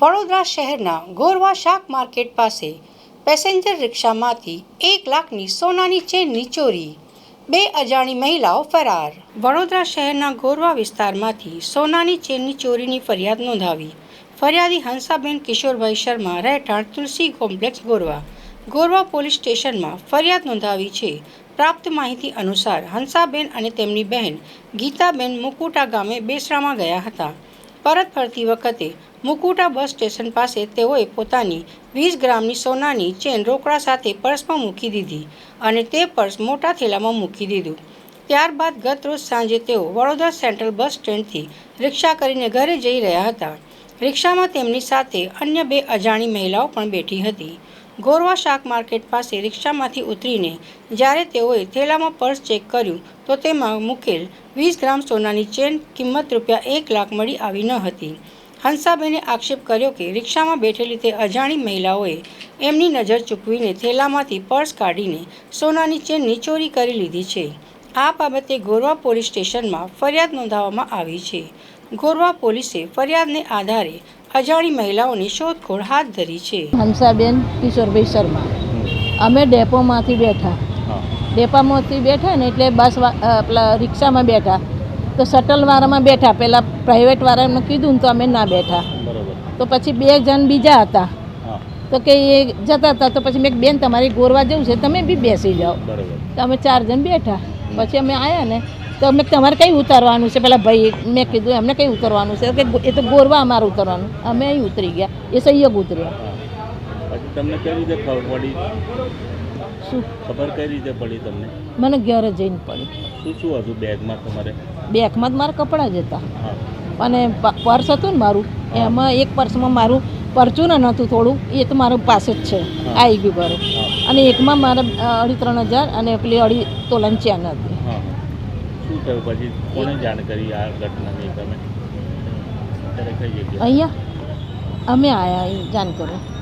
વડોદરા શહેરના ગોરવા શાક માર્કેટ પાસે પેસેન્જર રિક્ષામાંથી 1 લાખની સોનાની ચેનની ચોરી, 2 અજાણી મહિલાઓ ફરાર. વડોદરા શહેરના ગોરવા વિસ્તારમાંથી સોનાની ચેનની ચોરીની ફરિયાદ નોંધાવી. ફરિયાદી હંસાબેન કિશોરભાઈ શર્મા, રહેઠાણ તુલસી કોમ્પ્લેક્સ, ગોરવા. ગોરવા પોલીસ સ્ટેશનમાં ફરિયાદ નોંધાવી છે. પ્રાપ્ત માહિતી અનુસાર હંસાબેન અને તેમની બહેન ગીતાબેન મુકુટા ગામે બેસરામાં ગયા હતા. પરત ફરતી વખતે મુકુટા બસ સ્ટેશન પાસે તેઓએ પોતાની 20 ગ્રામની સોનાની ચેન રોકડા સાથે પર્સમાં મૂકી દીધી અને તે પર્સ મોટા થેલામાં મૂકી દીધું. ત્યારબાદ ગતરોજ સાંજે તેઓ વડોદરા સેન્ટ્રલ બસ સ્ટેન્ડથી રિક્ષા કરીને ઘરે જઈ રહ્યા હતા. રિક્ષામાં તેમની સાથે અન્ય 2 અજાણી મહિલાઓ પણ બેઠી હતી. ગોરવા શાક માર્કેટ પાસે રિક્ષામાંથી ઉતરીને જ્યારે તેઓએ થેલામાં પર્સ ચેક કર્યું તો તેમાં મૂકેલ 20 ગ્રામ સોનાની ચેન કિંમત ₹1 લાખ મળી આવી ન હતી. હંસાબેને આક્ષેપ કર્યો કે રિક્ષામાં બેઠેલી તે અજાણી મહિલાઓએ એમની નજર ચૂકવીને થેલામાંથી પર્સ કાઢીને સોનાની ચેનની ચોરી કરી લીધી છે. આ બાબતે ગોરવા પોલીસ સ્ટેશનમાં ફરિયાદ નોંધાવવામાં આવી છે. ગોરવા પોલીસે ફરિયાદને આધારે અજાણી મહિલાઓની શોધખોળ હાથ ધરી છે. હંસાબેન કિશોરભાઈ શર્મા. અમે ડેપોમાંથી બેઠા ને એટલે બસ પેલા રિક્ષામાં બેઠા તો શટલવાળામાં બેઠા. પહેલાં પ્રાઇવેટવાળાને કીધું ને તો અમે ના બેઠા. તો પછી 2 જણ બીજા હતા તો કે એ જતા હતા. તો પછી મેં બેન તમારી ગોરવા જવું છે, તમે બી બેસી જાઓ. તો અમે 4 જણ બેઠા. પછી અમે આવ્યા ને તો અમે તમારે કઈ ઉતારવાનું છે? પેલા ભાઈ મેં કીધું એમને કઈ ઉતરવાનું છે કે એ તો ગોરવા અમારે ઉતરવાનું. અમે અહીં ઉતરી ગયા, એ સહયોગ ઉતર્યા. તમને કઈ રીતે ખબર પડી? શું ખબર કઈ રીતે પડી તમને? મને ઘરે જઈને પડી. શું હતું બેગમાં તમારે? બેગમાં જ મારા કપડાં જ હતા અને પર્સ હતું ને મારું, એમાં એક પર્સમાં મારું પરચુનર હતું થોડું, એ તો મારું પાસે જ છે, આવી ગયું ઘરે. અને એકમાં મારા 2,500 અને પેલી 2.5 તોલાની ચેન હતી. શું થયું પછી? કોને જાણ કરી આ ઘટનાની? તમે અત્યારે કઈ જગ્યાએ? અહીંયા અમે આવ્યા જાણ કરો.